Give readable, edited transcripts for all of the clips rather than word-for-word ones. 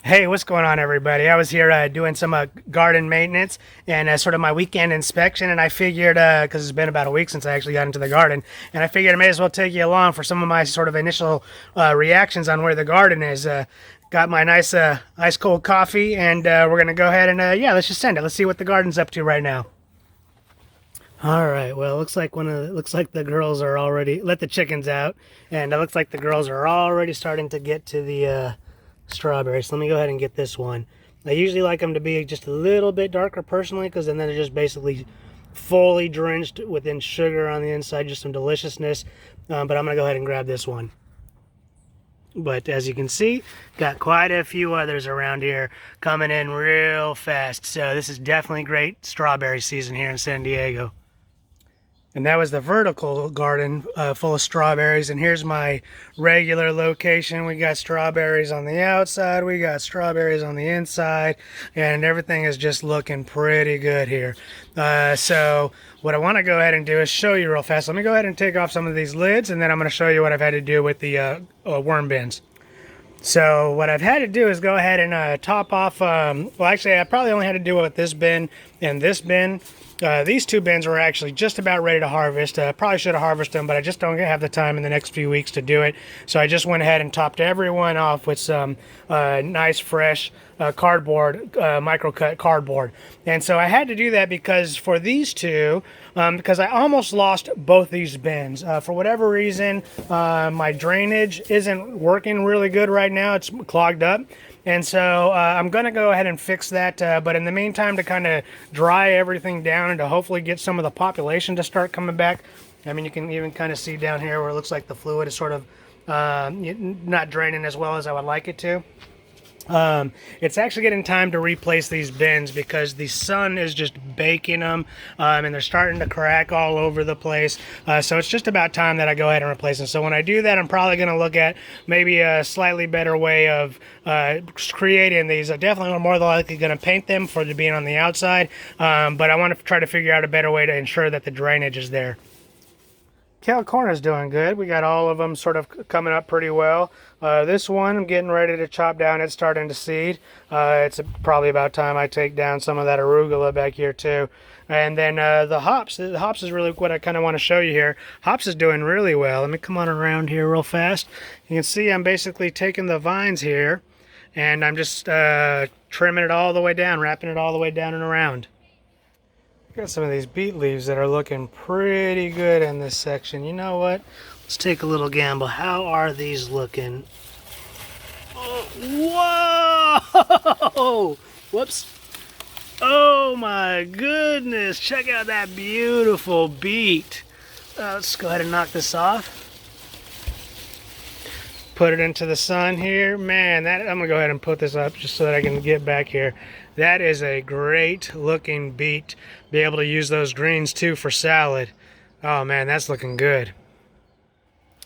Hey, what's going on, everybody? I was here doing some garden maintenance and sort of my weekend inspection, and I figured, because it's been about a week since I actually got into the garden, and I figured I may as well take you along for some of my sort of initial reactions on where the garden is. Got my nice ice cold coffee, and we're gonna go ahead and yeah, let's just send it. Let's see what the garden's up to right now. All right. Well, it looks like the girls are already let the chickens out, and it looks like the girls are already starting to get to the strawberries. So let me go ahead and get this one. I usually like them to be just a little bit darker personally, because then they're just basically fully drenched within sugar on the inside, just some deliciousness. But I'm gonna go ahead and grab this one. But as you can see, got quite a few others around here coming in real fast. So this is definitely great strawberry season here in San Diego. And that was the vertical garden full of strawberries. And here's my regular location. We got strawberries on the outside. We got strawberries on the inside. And everything is just looking pretty good here. So what I want to go ahead and do is show you real fast. Let me go ahead and take off some of these lids. And then I'm going to show you what I've had to do with the worm bins. So what I've had to do is go ahead and top off, well actually I probably only had to do it with this bin and this bin. These two bins were actually just about ready to harvest. Probably should have harvested them, but I just don't have the time in the next few weeks to do it. So I just went ahead and topped everyone off with some nice fresh cardboard, micro-cut cardboard. And so I had to do that because for these two, because I almost lost both these bins. For whatever reason, my drainage isn't working really good right now. It's clogged up. And so I'm going to go ahead and fix that. But in the meantime, to kind of dry everything down and to hopefully get some of the population to start coming back. I mean, you can even kind of see down here where it looks like the fluid is sort of not draining as well as I would like it to. It's actually getting time to replace these bins because the sun is just baking them and they're starting to crack all over the place. So it's just about time that I go ahead and replace them. So when I do that, I'm probably going to look at maybe a slightly better way of creating these. I'm definitely more than likely going to paint them for being on the outside, but I want to try to figure out a better way to ensure that the drainage is there. California's doing good. We got all of them sort of coming up pretty well. This one, I'm getting ready to chop down. It's starting to seed. It's probably about time I take down some of that arugula back here too. And then the hops is really what I kind of want to show you here. Hops is doing really well. Let me come on around here real fast. You can see I'm basically taking the vines here and I'm just trimming it all the way down, wrapping it all the way down and around. Got some of these beet leaves that are looking pretty good in this section. You know what? Let's take a little gamble. How are these looking? Oh, whoa! Whoops. Oh my goodness. Check out that beautiful beet. Let's go ahead and knock this off. Put it into the sun here. Man, I'm going to go ahead and put this up just so that I can get back here. That is a great looking beet. Be able to use those greens too for salad. Oh man, that's looking good.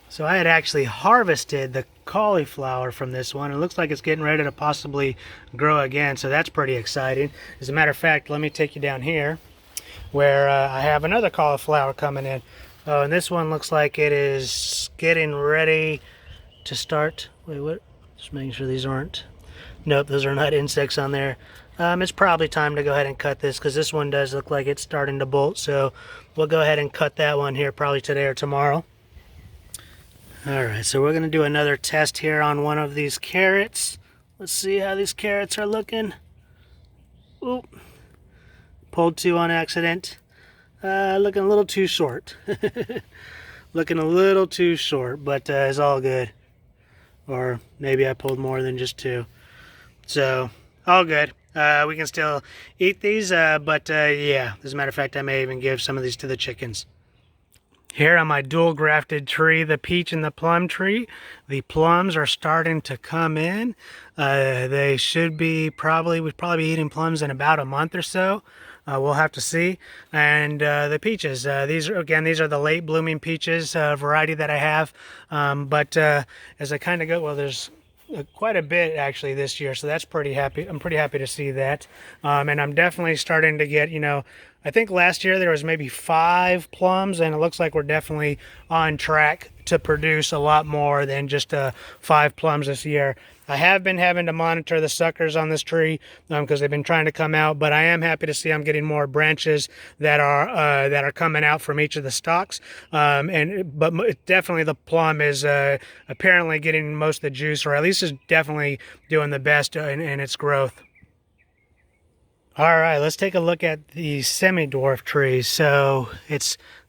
So I had actually harvested the cauliflower from this one. It looks like it's getting ready to possibly grow again, so that's pretty exciting. As a matter of fact, let me take you down here where I have another cauliflower coming in. Oh, and this one looks like it is getting ready to start. Wait, what? Just making sure these aren't. Nope, those are not insects on there. It's probably time to go ahead and cut this because this one does look like it's starting to bolt. So we'll go ahead and cut that one here probably today or tomorrow. All right, so we're going to do another test here on one of these carrots. Let's see how these carrots are looking. Oop. Pulled two on accident. Looking a little too short. Looking a little too short, but it's all good. Or maybe I pulled more than just two. So, all good. We can still eat these, but yeah, as a matter of fact, I may even give some of these to the chickens. Here on my dual grafted tree, the peach and the plum tree, the plums are starting to come in. They should be we'd probably be eating plums in about a month or so. We'll have to see. And the peaches, these are the late blooming peaches variety that I have. But as I kind of go, well, there's quite a bit actually this year, so that's pretty happy. I'm pretty happy to see that. And I'm definitely starting to get, I think last year there was maybe 5 plums, and it looks like we're definitely on track to produce a lot more than just 5 plums this year. I have been having to monitor the suckers on this tree because they've been trying to come out, but I am happy to see I'm getting more branches that are coming out from each of the stalks. But definitely the plum is apparently getting most of the juice, or at least is definitely doing the best in its growth. All right, let's take a look at the semi-dwarf trees. So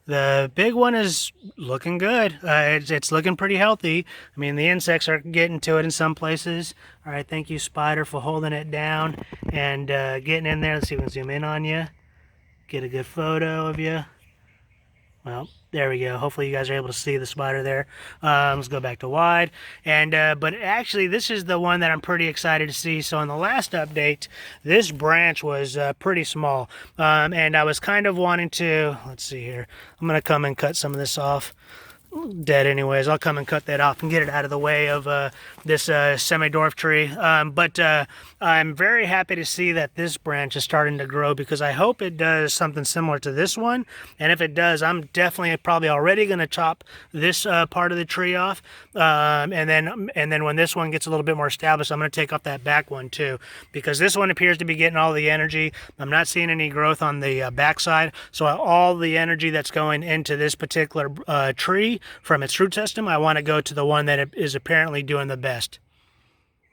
the big one is looking good. It's looking pretty healthy. I mean, the insects are getting to it in some places. All right, thank you, Spider, for holding it down and getting in there. Let's see if we can zoom in on you. Get a good photo of you. Well, there we go. Hopefully you guys are able to see the spider there. Let's go back to wide. But actually, this is the one that I'm pretty excited to see. So in the last update, this branch was pretty small. And I was kind of wanting to, let's see here. I'm going to come and cut some of this off. Dead anyways. I'll come and cut that off and get it out of the way of this semi-dwarf tree. But I'm very happy to see that this branch is starting to grow, because I hope it does something similar to this one. And if it does, I'm definitely probably already going to chop this part of the tree off. And then when this one gets a little bit more established, I'm going to take off that back one too, because this one appears to be getting all the energy. I'm not seeing any growth on the backside. So all the energy that's going into this particular tree from its root system, I want to go to the one that is apparently doing the best.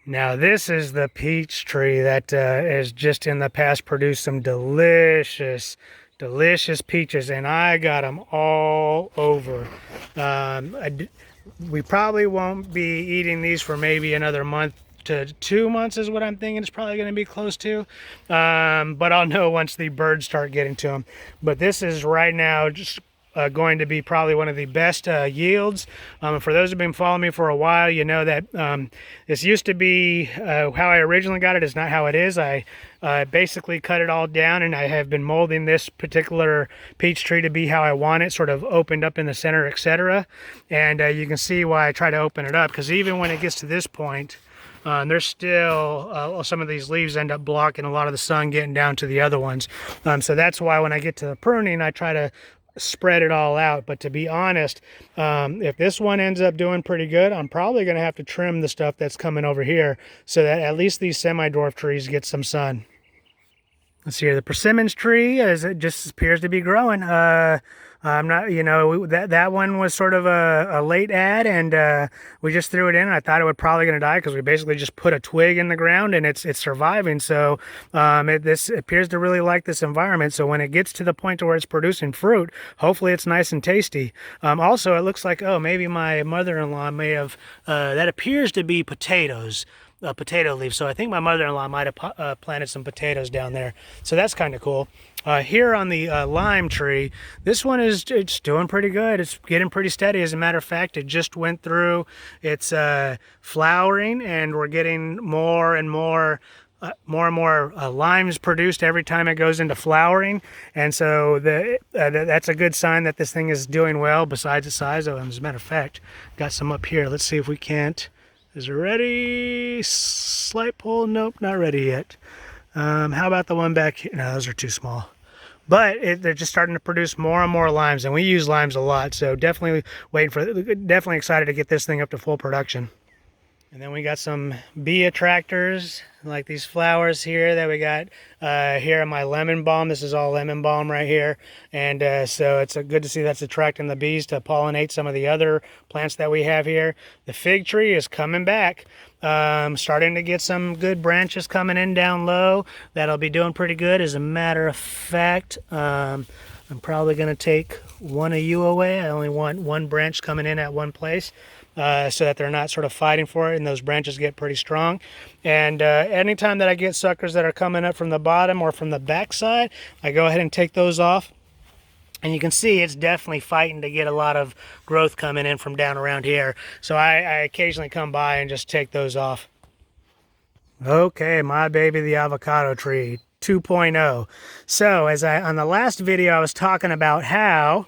Now this is the peach tree that has just in the past produced some delicious peaches, and I got them all over. We probably won't be eating these for maybe another month to 2 months is what I'm thinking it's probably going to be close to. But I'll know once the birds start getting to them. But this is right now just going to be probably one of the best yields. For those who've been following me for a while, you know that this used to be how I originally got it is not how it is. I basically cut it all down, and I have been molding this particular peach tree to be how I want it, sort of opened up in the center, etc. And you can see why I try to open it up, because even when it gets to this point, there's still some of these leaves end up blocking a lot of the sun getting down to the other ones. So that's why when I get to the pruning, I try to spread it all out. But to be honest, if this one ends up doing pretty good, I'm probably going to have to trim the stuff that's coming over here so that at least these semi-dwarf trees get some sun. Let's see here, the Persimmons tree, as it just appears to be growing. I'm not, you know, that one was sort of a late ad, and we just threw it in. I thought it was probably going to die because we basically just put a twig in the ground, and it's surviving. So this appears to really like this environment. So when it gets to the point to where it's producing fruit, hopefully it's nice and tasty. Also, it looks like, oh, maybe my mother-in-law may have, that appears to be potatoes. Potato leaves. So I think my mother-in-law might have planted some potatoes down there. So that's kind of cool. Here on the lime tree, this one it's doing pretty good. It's getting pretty steady. As a matter of fact, it just went through its flowering, and we're getting more and more limes produced every time it goes into flowering. And so that's a good sign that this thing is doing well, besides the size of them. As a matter of fact, got some up here. Let's see if we can't. Is it ready? Slight pull? Nope, not ready yet. How about the one back here? No, those are too small. But they're just starting to produce more and more limes, and we use limes a lot. So definitely definitely excited to get this thing up to full production. And then we got some bee attractors, like these flowers here that we got here in my lemon balm. This is all lemon balm right here. And so it's good to see that's attracting the bees to pollinate some of the other plants that we have here. The fig tree is coming back. Starting to get some good branches coming in down low. That'll be doing pretty good. As a matter of fact, I'm probably going to take one of you away. I only want one branch coming in at one place. So that they're not sort of fighting for it, and those branches get pretty strong. And anytime that I get suckers that are coming up from the bottom or from the back side, I go ahead and take those off. And you can see it's definitely fighting to get a lot of growth coming in from down around here. So I occasionally come by and just take those off. Okay, my baby, the avocado tree 2.0. So on the last video, I was talking about how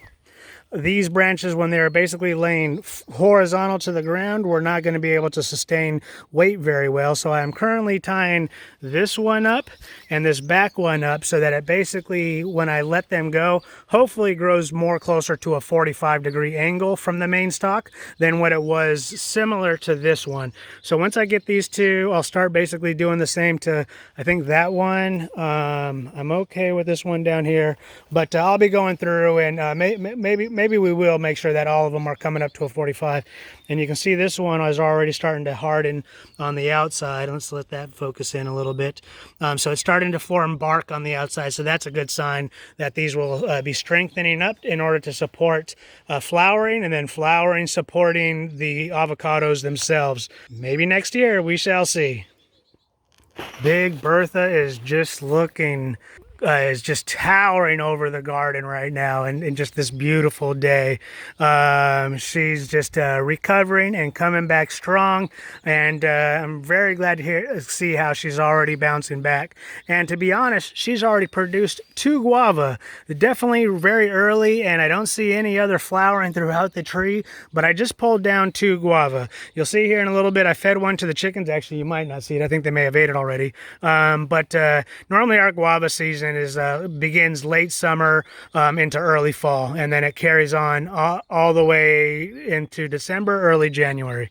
these branches, when they're basically laying horizontal to the ground, were not going to be able to sustain weight very well. So I'm currently tying this one up and this back one up so that it basically, when I let them go, hopefully grows more closer to a 45-degree angle from the main stalk than what it was similar to this one. So once I get these two, I'll start basically doing the same to, I think, that one. I'm okay with this one down here, but I'll be going through and maybe we will make sure that all of them are coming up to a 45. And you can see this one is already starting to harden on the outside. Let's let that focus in a little bit. So it's starting to form bark on the outside. So that's a good sign that these will be strengthening up in order to support flowering, and then flowering supporting the avocados themselves. Maybe next year, we shall see. Big Bertha is just looking is just towering over the garden right now, and just this beautiful day. She's just recovering and coming back strong, and I'm very glad to see how she's already bouncing back. And to be honest, she's already produced 2 guava, definitely very early, and I don't see any other flowering throughout the tree, but I just pulled down 2 guava. You'll see here in a little bit, I fed one to the chickens. Actually, you might not see it. I think they may have ate it already. But normally our guava season begins late summer into early fall, and then it carries on all the way into December, early January.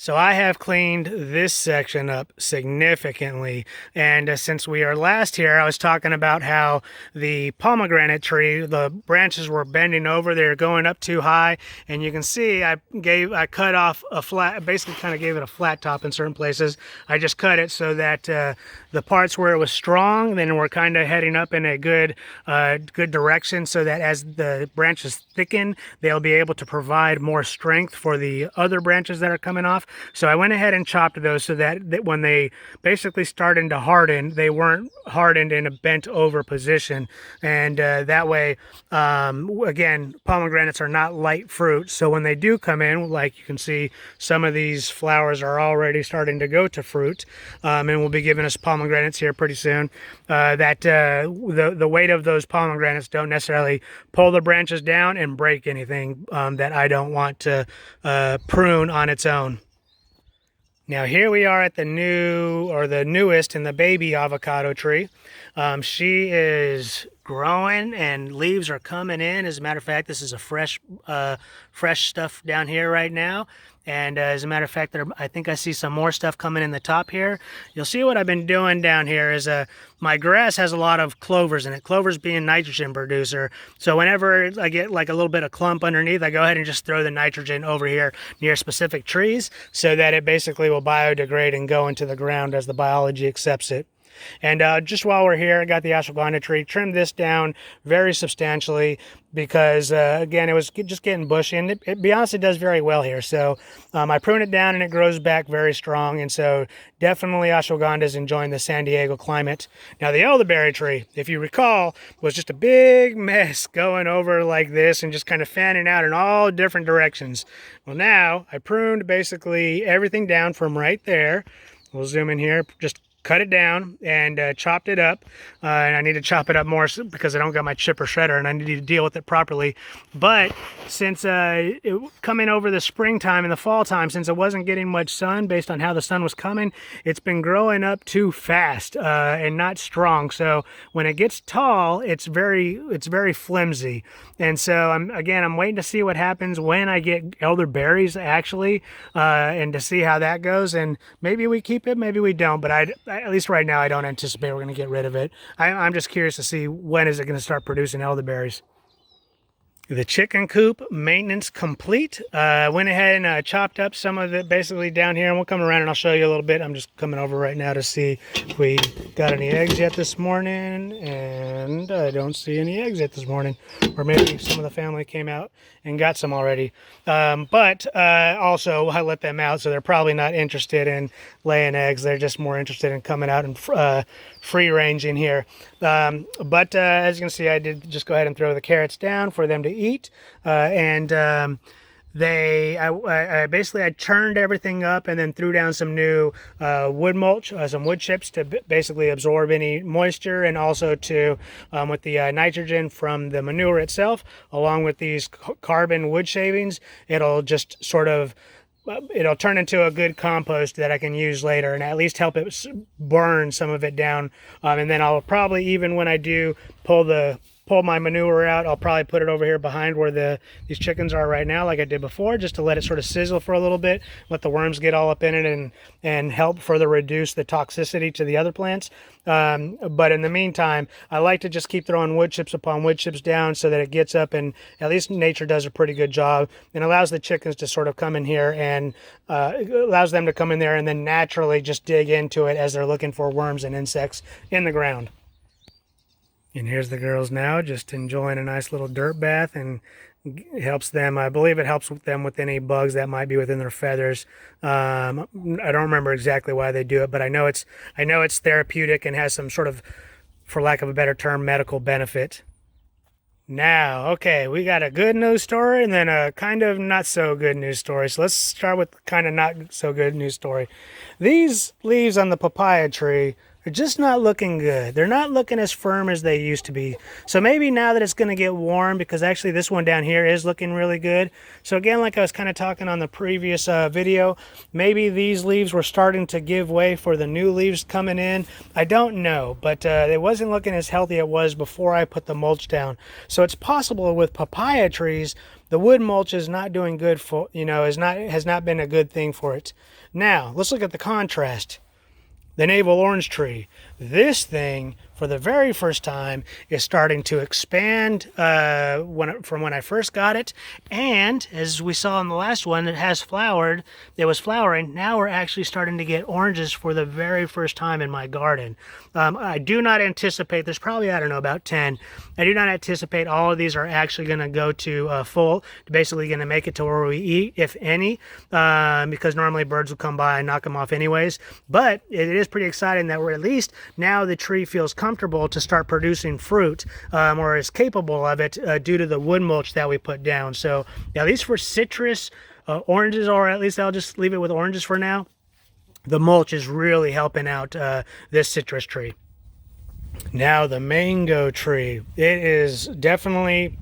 So I have cleaned this section up significantly, and since we are last here, I was talking about how the pomegranate tree, the branches were bending over, they're going up too high, and you can see I cut off a flat, basically kind of gave it a flat top in certain places. I just cut it so that the parts where it was strong, then we're kind of heading up in a good direction, so that as the branches thicken, they'll be able to provide more strength for the other branches that are coming off. So I went ahead and chopped those so that when they basically started to harden, they weren't hardened in a bent over position. And that way, again, pomegranates are not light fruit. So when they do come in, like you can see, some of these flowers are already starting to go to fruit, and will be giving us pomegranates here pretty soon. The weight of those pomegranates don't necessarily pull the branches down and break anything that I don't want to prune on its own. Now here we are at the newest in the baby avocado tree. She is growing and leaves are coming in. As a matter of fact, this is a fresh stuff down here right now. And as a matter of fact, I think I see some more stuff coming in the top here. You'll see what I've been doing down here is my grass has a lot of clovers in it. Clovers being nitrogen producer. So whenever I get like a little bit of clump underneath, I go ahead and just throw the nitrogen over here near specific trees so that it basically will biodegrade and go into the ground as the biology accepts it. And just while we're here, I got the ashwagandha tree, trimmed this down very substantially because, again, it was just getting bushy. And to be honest, it does very well here. So I prune it down and it grows back very strong. And so definitely ashwagandha is enjoying the San Diego climate. Now, the elderberry tree, if you recall, was just a big mess going over like this and just kind of fanning out in all different directions. Well, now I pruned basically everything down from right there. We'll zoom in here, just cut it down and chopped it up. And I need to chop it up more because I don't got my chipper shredder and I need to deal with it properly. But since coming over the springtime and the fall time, since it wasn't getting much sun based on how the sun was coming, it's been growing up too fast and not strong. So when it gets tall, it's very flimsy. And so I'm waiting to see what happens when I get elderberries actually, and to see how that goes. And maybe we keep it, maybe we don't. But at least right now, I don't anticipate we're going to get rid of it. I'm just curious to see when is it going to start producing elderberries. The chicken coop maintenance complete. Went ahead and chopped up some of it basically down here, and we'll come around and I'll show you a little bit. I'm just coming over right now to see if we got any eggs yet this morning, and I don't see any eggs yet this morning. Or maybe some of the family came out and got some already. But also I let them out, so they're probably not interested in laying eggs. They're just more interested in coming out and free range in here. But as you can see, I did just go ahead and throw the carrots down for them to eat. And I basically I churned everything up and then threw down some new wood mulch, some wood chips to basically absorb any moisture, and also to with the nitrogen from the manure itself, along with these carbon wood shavings, it'll just sort of it'll turn into a good compost that I can use later and at least help it burn some of it down. And then I'll probably, even when I do pull my manure out, I'll probably put it over here behind where these chickens are right now, like I did before, just to let it sort of sizzle for a little bit, let the worms get all up in it and help further reduce the toxicity to the other plants. But in the meantime, I like to just keep throwing wood chips upon wood chips down so that it gets up, and at least nature does a pretty good job and allows the chickens to sort of come in here and allows them to come in there and then naturally just dig into it as they're looking for worms and insects in the ground. And here's the girls now just enjoying a nice little dirt bath, and it helps them, I believe it helps them with any bugs that might be within their feathers. I don't remember exactly why they do it, but I know it's therapeutic and has some sort of, for lack of a better term, medical benefit. Now, okay, we got a good news story and then a kind of not so good news story. So let's start with kind of not so good news story. These leaves on the papaya tree are just not looking good. They're not looking as firm as they used to be. So maybe now that it's going to get warm, because actually this one down here is looking really good. So again, like I was kind of talking on the previous video, maybe these leaves were starting to give way for the new leaves coming in. I don't know, but it wasn't looking as healthy as it was before I put the mulch down. So it's possible with papaya trees, the wood mulch is not doing good for, has not been a good thing for it. Now, let's look at the contrast. The Navel orange tree. This thing, for the very first time, is starting to expand from when I first got it. And as we saw in the last one, it has flowered. It was flowering. Now we're actually starting to get oranges for the very first time in my garden. I do not anticipate, there's probably, I don't know, about 10. I do not anticipate all of these are actually going to go to full, basically going to make it to where we eat, if any, because normally birds will come by and knock them off anyways. But it is pretty exciting that we're at least now the tree feels comfortable to start producing fruit, or is capable of it due to the wood mulch that we put down. So at least for citrus, oranges, or at least I'll just leave it with oranges for now, the mulch is really helping out this citrus tree. Now the mango tree, it is definitely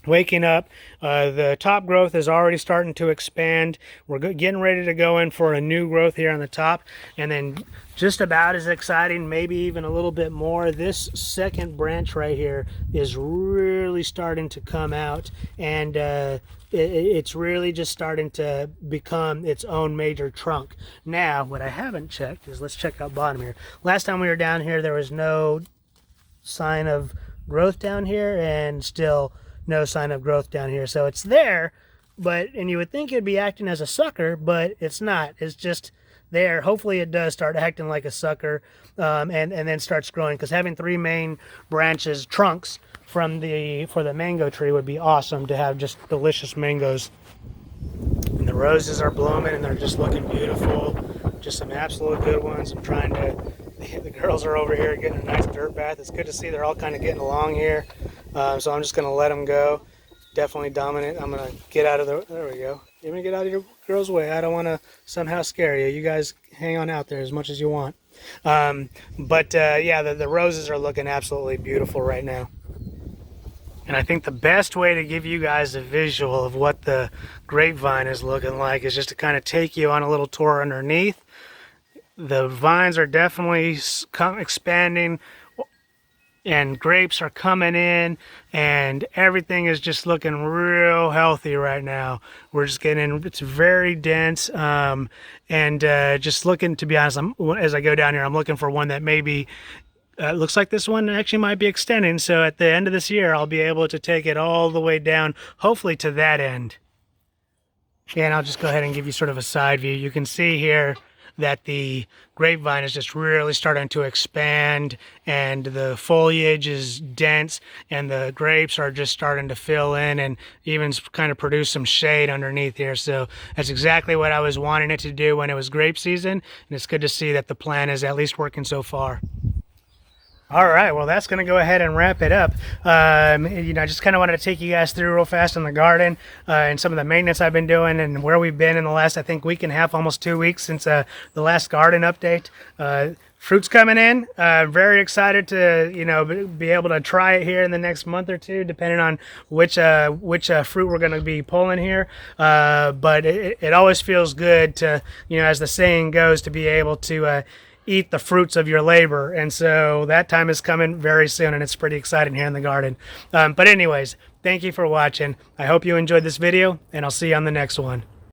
waking up. The top growth is already starting to expand. We're getting ready to go in for a new growth here on the top, and then just about as exciting, maybe even a little bit more, this second branch right here is really starting to come out, and it's really just starting to become its own major trunk. Now, what I haven't checked is, let's check out bottom here. Last time we were down here, there was no sign of growth down here, and still no sign of growth down here. So it's there, and you would think it'd be acting as a sucker, but it's not. It's just there. Hopefully it does start acting like a sucker, and then starts growing, because having 3 main branches, trunks for the mango tree would be awesome to have just delicious mangoes. And the roses are blooming and they're just looking beautiful. Just some absolute good ones. The girls are over here getting a nice dirt bath. It's good to see they're all kind of getting along here. So I'm just going to let them go. Definitely dominant. I'm going to get out of there we go. You're going to get out of your girl's way. I don't want to somehow scare you. You guys hang on out there as much as you want. Yeah, the roses are looking absolutely beautiful right now. And I think the best way to give you guys a visual of what the grapevine is looking like is just to kind of take you on a little tour underneath. The vines are definitely expanding, and grapes are coming in, and everything is just looking real healthy right now. We're just getting, it's very dense, and just looking, to be honest, as I go down here, I'm looking for one that maybe looks like this one actually might be extending. So at the end of this year, I'll be able to take it all the way down, hopefully to that end. And I'll just go ahead and give you sort of a side view. You can see here that the grapevine is just really starting to expand, and the foliage is dense, and the grapes are just starting to fill in and even kind of produce some shade underneath here. So that's exactly what I was wanting it to do when it was grape season, and it's good to see that the plan is at least working so far. All right, well, that's going to go ahead and wrap it up. I just kind of wanted to take you guys through real fast in the garden and some of the maintenance I've been doing and where we've been in the last, I think, week and a half, almost 2 weeks since the last garden update. Fruit's coming in. Very excited to, be able to try it here in the next month or two, depending on which fruit we're going to be pulling here. But it always feels good to, as the saying goes, to be able to eat the fruits of your labor. And so that time is coming very soon, and it's pretty exciting here in the garden. But anyways, thank you for watching. I hope you enjoyed this video, and I'll see you on the next one.